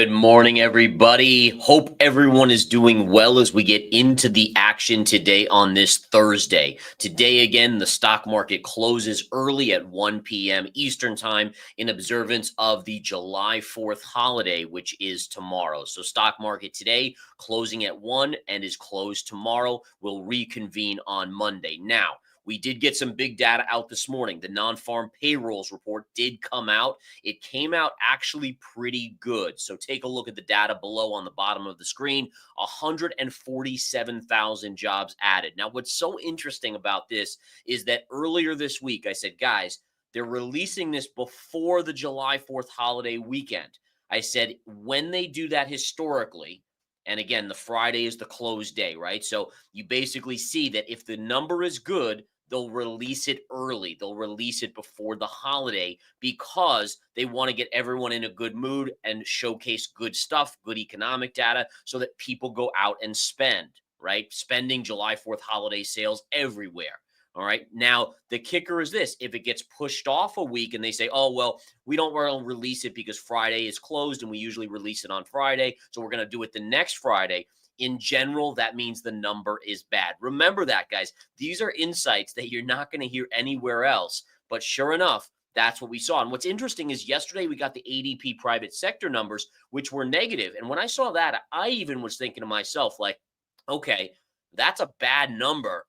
Good morning, everybody. Hope everyone is doing well as we get into the action today on this Thursday. Today, again, the stock market closes early at 1 p.m. Eastern Time in observance of the July 4th holiday, which is tomorrow. So stock market today closing at 1 and is closed tomorrow. We'll reconvene on Monday. Now, we did get some big data out this morning. The non-farm payrolls report did come out. It came out actually pretty good. So take a look at the data below on the bottom of the screen. 147,000 jobs added. Now, what's so interesting about this is that earlier this week, I said, guys, they're releasing this before the July 4th holiday weekend. I said, when they do that historically, and again, the Friday is the close day, right? So you basically see that if the number is good, they'll release it early. They'll release it before the holiday because they want to get everyone in a good mood and showcase good stuff, good economic data, so that people go out and spend, right? Spending July 4th holiday sales everywhere. All right. Now, the kicker is this. If it gets pushed off a week and they say, oh, well, we don't want to release it because Friday is closed and we usually release it on Friday, so we're going to do it the next Friday. In general, that means the number is bad. Remember that, guys. These are insights that you're not going to hear anywhere else. But sure enough, that's what we saw. And what's interesting is yesterday we got the ADP private sector numbers, which were negative. And when I saw that, I even was thinking to myself, like, okay, that's a bad number,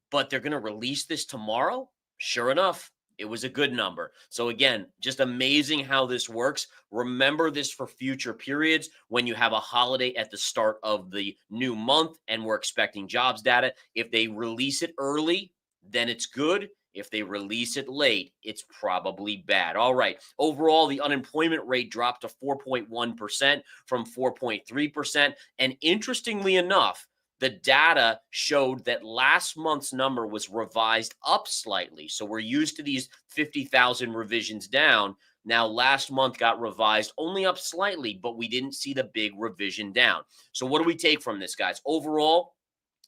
but they're going to release this tomorrow? Sure enough, it was a good number. So again, just amazing how this works. Remember this for future periods when you have a holiday at the start of the new month and we're expecting jobs data. If they release it early, then it's good. If they release it late, it's probably bad. All right. Overall, the unemployment rate dropped to 4.1% from 4.3%. And interestingly enough, the data showed that last month's number was revised up slightly. So we're used to these 50,000 revisions down. Now, last month got revised only up slightly, but we didn't see the big revision down. So what do we take from this, guys? Overall,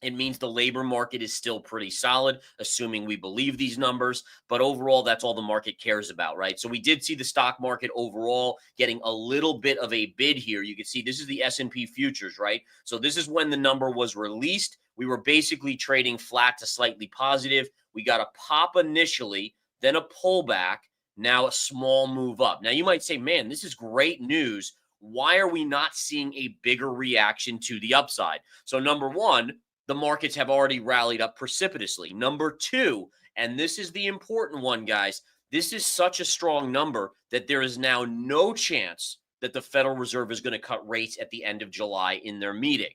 it means the labor market is still pretty solid, assuming we believe these numbers. But overall, that's all the market cares about, right? So we did see the stock market overall getting a little bit of a bid here. You can see this is the S&P futures, right? So this is when the number was released. We were basically trading flat to slightly positive. We got a pop initially, then a pullback, now a small move up. Now you might say, man, this is great news. Why are we not seeing a bigger reaction to the upside? So number one, the markets have already rallied up precipitously. Number two, and this is the important one, guys, this is such a strong number that there is now no chance that the Federal Reserve is going to cut rates at the end of July in their meeting.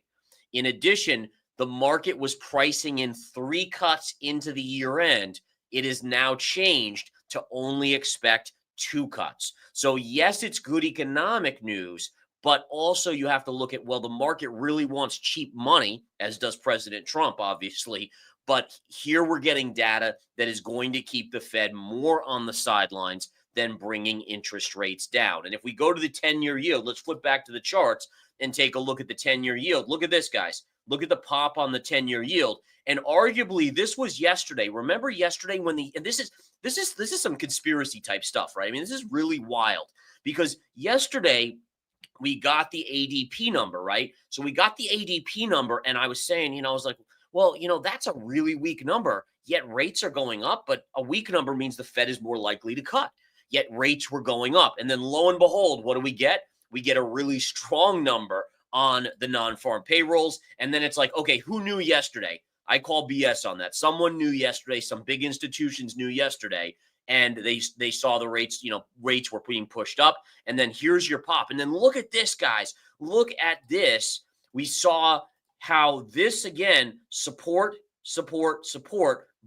In addition, the market was pricing in 3 cuts into the year end. It is now changed to only expect 2 cuts. So yes, it's good economic news, but also you have to look at, well, the market really wants cheap money, as does President Trump, obviously. But here we're getting data that is going to keep the Fed more on the sidelines than bringing interest rates down. And if we go to the 10-year yield, let's flip back to the charts and take a look at the 10-year yield. Look at this, guys. Look at the pop on the 10-year yield. And arguably, this was yesterday. Remember yesterday when and this is some conspiracy type stuff, right? I mean, this is really wild because yesterday we got the ADP number, right? So we got the ADP number, and I was saying, I was like, well, that's a really weak number, yet rates are going up, but a weak number means the Fed is more likely to cut, yet rates were going up. And then lo and behold, what do we get? We get a really strong number on the non-farm payrolls, and then it's like, okay, who knew yesterday? I call BS on that. Someone knew yesterday, some big institutions knew yesterday, and they saw the rates, rates were being pushed up. And then here's your pop. And then look at this, guys. Look at this. We saw how this, again, support,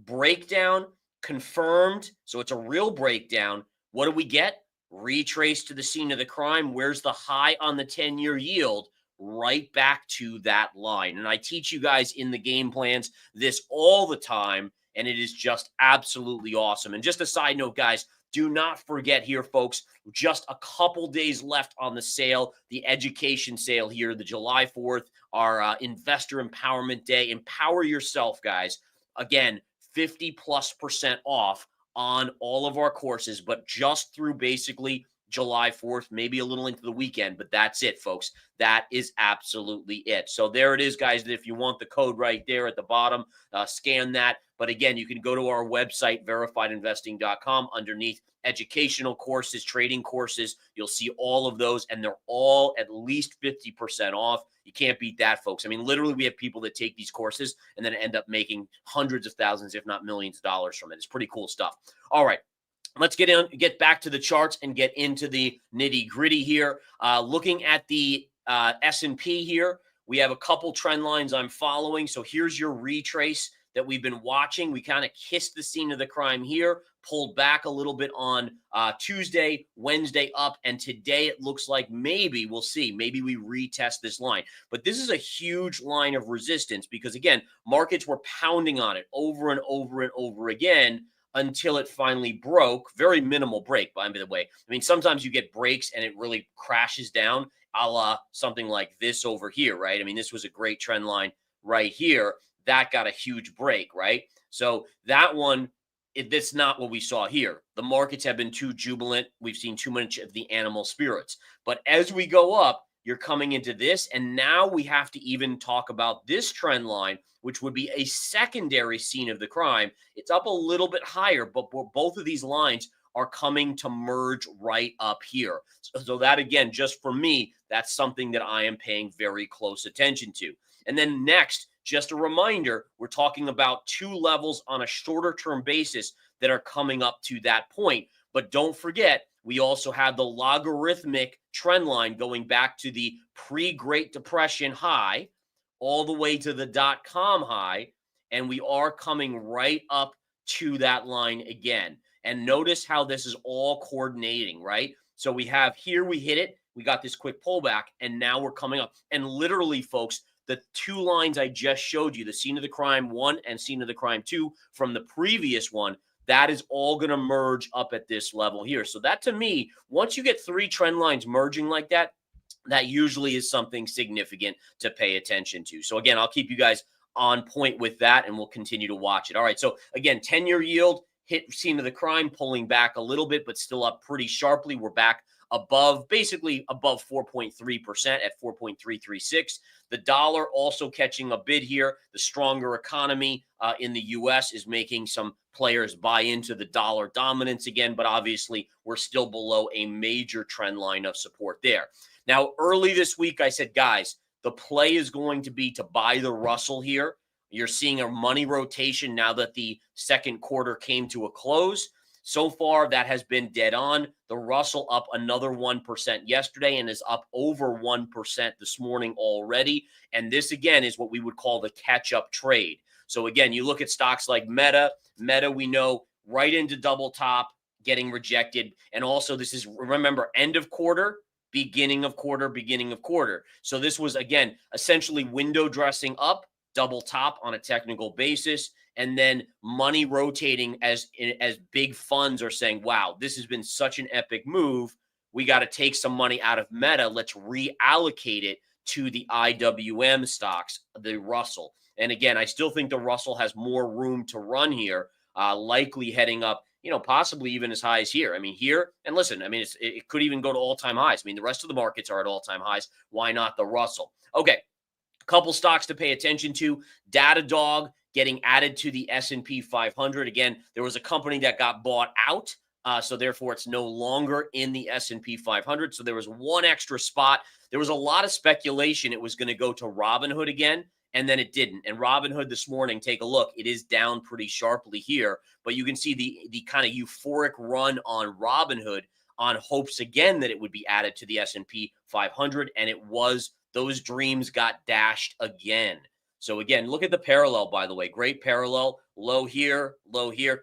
breakdown, confirmed. So it's a real breakdown. What do we get? Retrace to the scene of the crime. Where's the high on the 10-year yield? Right back to that line. And I teach you guys in the game plans this all the time, and it is just absolutely awesome. And just a side note, guys, do not forget here, folks, just a couple days left on the sale, the education sale here, the July 4th, our investor empowerment day. Empower yourself, guys. Again, 50+% off on all of our courses, but just through basically July 4th, maybe a little into the weekend, but that's it, folks. That is absolutely it. So there it is, guys. If you want the code right there at the bottom, scan that. But again, you can go to our website, verifiedinvesting.com, underneath educational courses, trading courses. You'll see all of those, and they're all at least 50% off. You can't beat that, folks. I mean, literally, we have people that take these courses and then end up making hundreds of thousands, if not millions of dollars from it. It's pretty cool stuff. All right. Let's get back to the charts and get into the nitty gritty here. Looking at the S&P here, we have a couple trend lines I'm following. So here's your retrace that we've been watching. We kind of kissed the scene of the crime here, pulled back a little bit on Tuesday, Wednesday up, and today it looks like maybe, we'll see, maybe we retest this line. But this is a huge line of resistance because, again, markets were pounding on it over and over and over again until it finally broke. Very minimal break, by the way. I mean, sometimes you get breaks and it really crashes down, a la something like this over here, right? I mean, this was a great trend line right here. That got a huge break, right? So that one, that's not what we saw here. The markets have been too jubilant. We've seen too much of the animal spirits. But as we go up, you're coming into this, and now we have to even talk about this trend line, which would be a secondary scene of the crime. It's up a little bit higher, but both of these lines are coming to merge right up here. So that, again, just for me, that's something that I am paying very close attention to. And then next, just a reminder, we're talking about two levels on a shorter term basis that are coming up to that point. But don't forget, we also have the logarithmic trend line going back to the pre-Great Depression high all the way to the .com high, and we are coming right up to that line again. And notice how this is all coordinating, right? So we have here, we hit it, we got this quick pullback, and now we're coming up. And literally, folks, the two lines I just showed you, the scene of the crime 1 and scene of the crime 2 from the previous one, that is all going to merge up at this level here. So that, to me, once you get three trend lines merging like that, that usually is something significant to pay attention to. So again, I'll keep you guys on point with that, and we'll continue to watch it. All right. So again, 10-year yield hit scene of the crime, pulling back a little bit, but still up pretty sharply. We're back above, basically above 4.3% at 4.336. The dollar also catching a bid here. The stronger economy in the U.S. is making some players buy into the dollar dominance again, but obviously we're still below a major trend line of support there. Now, early this week, I said, guys, the play is going to be to buy the Russell here. You're seeing a money rotation now that the second quarter came to a close. So far, that has been dead on. The Russell up another 1% yesterday and is up over 1% this morning already. And this, again, is what we would call the catch-up trade. So, again, you look at stocks like Meta. Meta, we know, right into double top, getting rejected. And also, this is, remember, end of quarter, beginning of quarter, beginning of quarter. So this was, again, essentially window dressing up, double top on a technical basis, and then money rotating as big funds are saying, wow, this has been such an epic move. We got to take some money out of Meta. Let's reallocate it to the IWM stocks, the Russell. And again, I still think the Russell has more room to run here, likely heading up, possibly even as high as here. I mean, here, and listen, I mean, it could even go to all-time highs. I mean, the rest of the markets are at all-time highs. Why not the Russell? Okay, a couple stocks to pay attention to. Datadog getting added to the S&P 500. Again, there was a company that got bought out, so therefore it's no longer in the S&P 500. So there was one extra spot. There was a lot of speculation it was going to go to Robinhood again, and then it didn't. And Robinhood this morning, take a look. It is down pretty sharply here, but you can see the kind of euphoric run on Robinhood on hopes again that it would be added to the S&P 500, and it was. Those dreams got dashed again. So again, look at the parallel, by the way. Great parallel. Low here,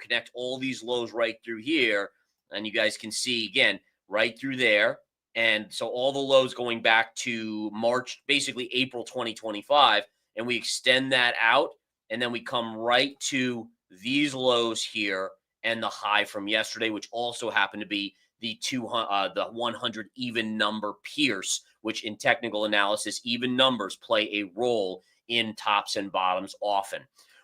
connect all these lows right through here. And you guys can see, again, right through there. And so all the lows going back to March, basically April 2025. And we extend that out. And then we come right to these lows here and the high from yesterday, which also happened to be the 100 even number Pierce, which in technical analysis, even numbers play a role in tops and bottoms often.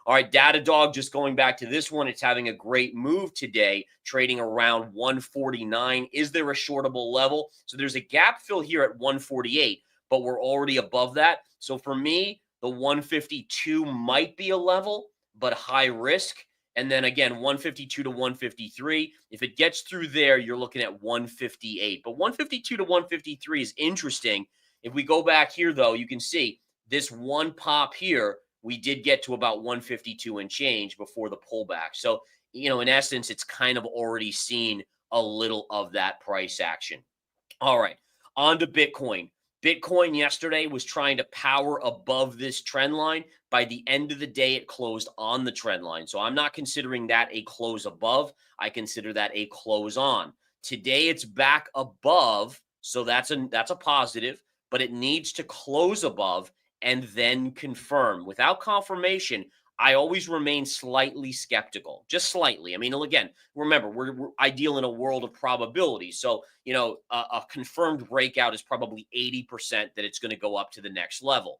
All right, Datadog, just going back to this one, it's having a great move today, trading around 149. Is there a shortable level? So there's a gap fill here at 148, but we're already above that. So for me, the 152 might be a level, but high risk. And then again, 152 to 153. If it gets through there, you're looking at 158. But 152 to 153 is interesting. If we go back here, though, you can see this one pop here, we did get to about 152 and change before the pullback. So, in essence, it's kind of already seen a little of that price action. All right, on to Bitcoin. Bitcoin yesterday was trying to power above this trend line. By the end of the day, it closed on the trend line. So I'm not considering that a close above. I consider that a close on. Today, it's back above. So that's a positive, but it needs to close above and then confirm. Without confirmation, I always remain slightly skeptical, just slightly. I mean, again, remember, I deal in a world of probability. So, a confirmed breakout is probably 80% that it's going to go up to the next level.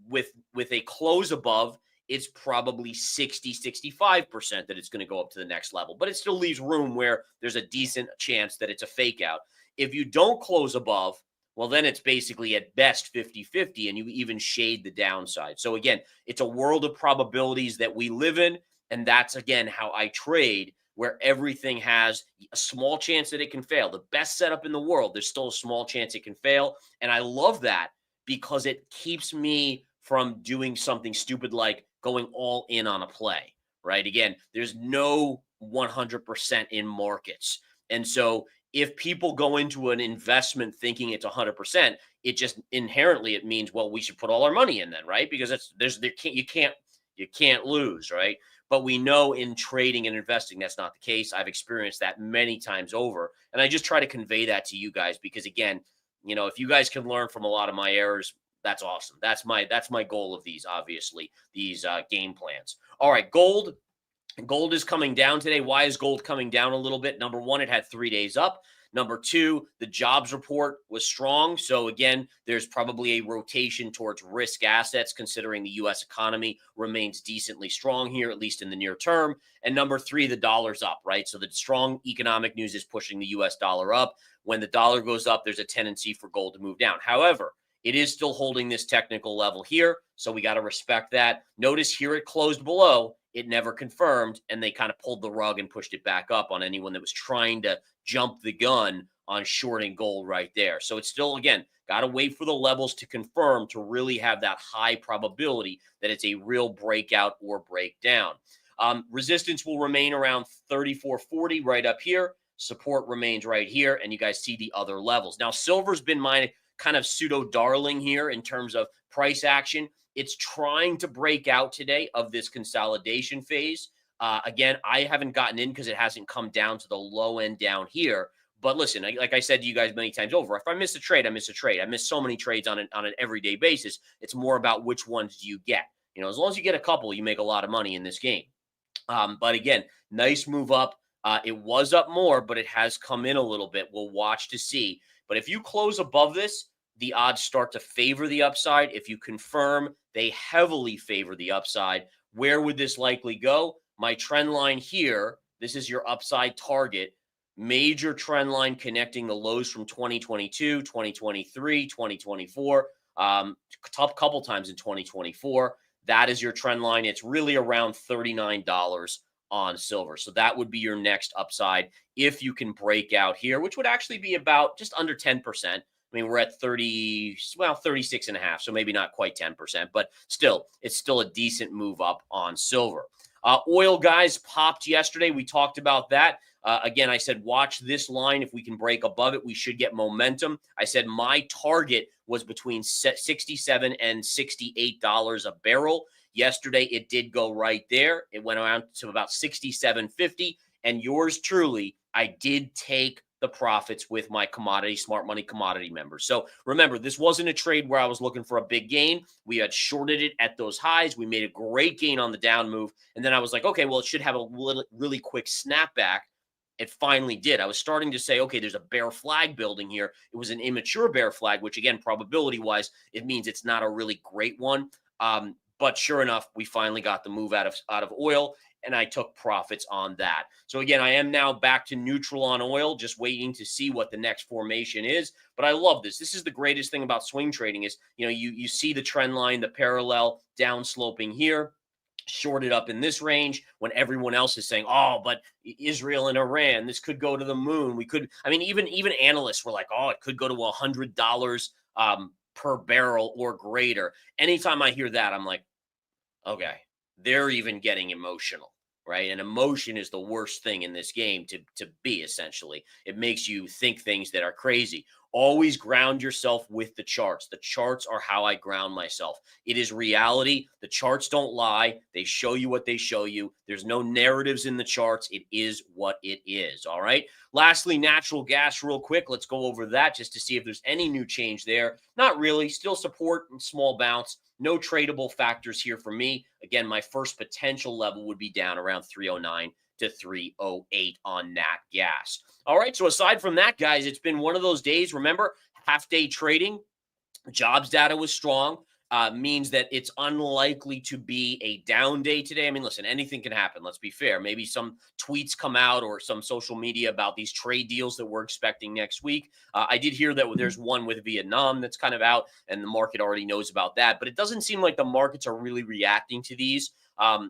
With a close above, it's probably 65% that it's going to go up to the next level. But it still leaves room where there's a decent chance that it's a fake out. If you don't close above, well, then it's basically at best 50-50, and you even shade the downside. So again, it's a world of probabilities that we live in, and that's, again, how I trade, where everything has a small chance that it can fail. The best setup in the world, there's still a small chance it can fail, and I love that because it keeps me from doing something stupid like going all in on a play, right? Again, there's no 100% in markets, and so if people go into an investment thinking it's 100%, it just inherently it means, well, we should put all our money in then, right? Because you can't lose, right? But we know in trading and investing that's not the case. I've experienced that many times over, and I just try to convey that to you guys because, again, if you guys can learn from a lot of my errors, that's awesome. That's my goal of these, obviously, these game plans. All right, gold. Gold is coming down today. Why is gold coming down a little bit? Number one, it had 3 days up. Number two, the jobs report was strong. So again, there's probably a rotation towards risk assets considering the U.S. economy remains decently strong here, at least in the near term. And number three, the dollar's up, right? So the strong economic news is pushing the U.S. dollar up. When the dollar goes up, there's a tendency for gold to move down. However, it is still holding this technical level here, so we got to respect that. Notice here it closed below. It never confirmed, and they kind of pulled the rug and pushed it back up on anyone that was trying to jump the gun on shorting gold right there. So it's still, again, got to wait for the levels to confirm to really have that high probability that it's a real breakout or breakdown. Resistance will remain around 34.40 right up here. Support remains right here, and you guys see the other levels. Now, silver's been my kind of pseudo darling here in terms of price action. It's trying to break out today of this consolidation phase. Again, I haven't gotten in because it hasn't come down to the low end down here. But listen, like I said to you guys many times over, if I miss a trade, I miss a trade. I miss so many trades on an everyday basis. It's more about which ones do you get. As long as you get a couple, you make a lot of money in this game. But again, nice move up. It was up more, but it has come in a little bit. We'll watch to see. But if you close above this, the odds start to favor the upside. If you confirm, they heavily favor the upside. Where would this likely go? My trend line here, this is your upside target. Major trend line connecting the lows from 2022, 2023, 2024, tough couple times in 2024. That is your trend line. It's really around $39 on silver. So that would be your next upside if you can break out here, which would actually be about just under 10%. I mean, we're at 36 and a half, so maybe not quite 10%, but still, it's still a decent move up on silver. Oil, guys, popped yesterday. We talked about that. Again, I said, watch this line. If we can break above it, we should get momentum. I said my target was between $67 and $68 a barrel. Yesterday, it did go right there. It went around to about $67.50. And yours truly, I did take the profits with my commodity, smart money commodity members. So remember, this wasn't a trade where I was looking for a big gain. We had shorted it at those highs. We made a great gain on the down move. And then I was like, okay, well, it should have a really quick snapback. It finally did. I was starting to say, okay, there's a bear flag building here. It was an immature bear flag, which again, probability wise, it means it's not a really great one. But sure enough, we finally got the move out of oil, and I took profits on that. So again, I am now back to neutral on oil, just waiting to see what the next formation is. But I love this. This is the greatest thing about swing trading is, you see the trend line, the parallel down sloping here, shorted up in this range when everyone else is saying, oh, but Israel and Iran, this could go to the moon. We could, I mean, even analysts were like, oh, it could go to $100 per barrel or greater. Anytime I hear that, I'm like, okay, they're even getting emotional, right? And emotion is the worst thing in this game to be, essentially. It makes you think things that are crazy. Always ground yourself with the charts. The charts are how I ground myself. It is reality. The charts don't lie. They show you what they show you. There's no narratives in the charts. It is what it is, all right? Lastly, natural gas real quick. Let's go over that just to see if there's any new change there. Not really. Still support and small bounce. No tradable factors here for me. Again, my first potential level would be down around 309 to 308 on nat gas. All right, so aside from that, guys, it's been one of those days. Remember, half-day trading, jobs data was strong. Means that it's unlikely to be a down day today. I mean, listen, anything can happen. Let's be fair. Maybe some tweets come out or some social media about these trade deals that we're expecting next week. I did hear that there's one with Vietnam that's kind of out, and the market already knows about that. But it doesn't seem like the markets are really reacting to these.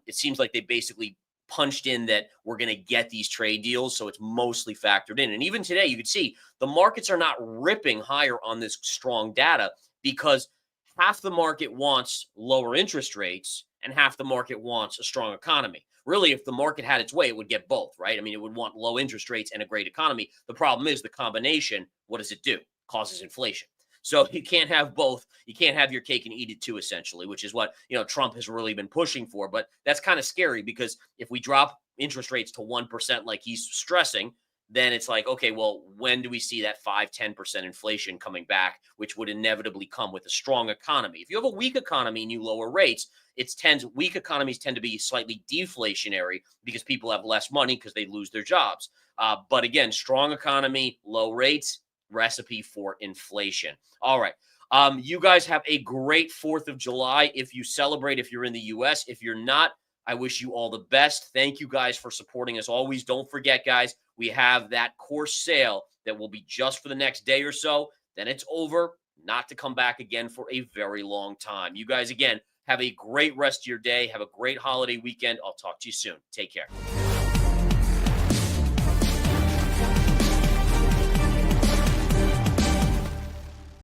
It seems like they basically punched in that we're going to get these trade deals, so it's mostly factored in. And even today, you could see the markets are not ripping higher on this strong data because half the market wants lower interest rates and half the market wants a strong economy. Really, if the market had its way, it would get both, right? I mean, it would want low interest rates and a great economy. The problem is the combination, what does it do? Causes inflation. So you can't have both. You can't have your cake and eat it too, essentially, which is what, Trump has really been pushing for. But that's kind of scary because if we drop interest rates to 1% like he's stressing, then it's like, okay, well, when do we see that 5-10% inflation coming back, which would inevitably come with a strong economy? If you have a weak economy and you lower rates, weak economies tend to be slightly deflationary because people have less money because they lose their jobs. But again, strong economy, low rates, recipe for inflation. All right. You guys have a great 4th of July if you celebrate, if you're in the U.S. If you're not, I wish you all the best. Thank you guys for supporting us always. Don't forget, guys, we have that course sale that will be just for the next day or so. Then it's over, not to come back again for a very long time. You guys, again, have a great rest of your day. Have a great holiday weekend. I'll talk to you soon. Take care.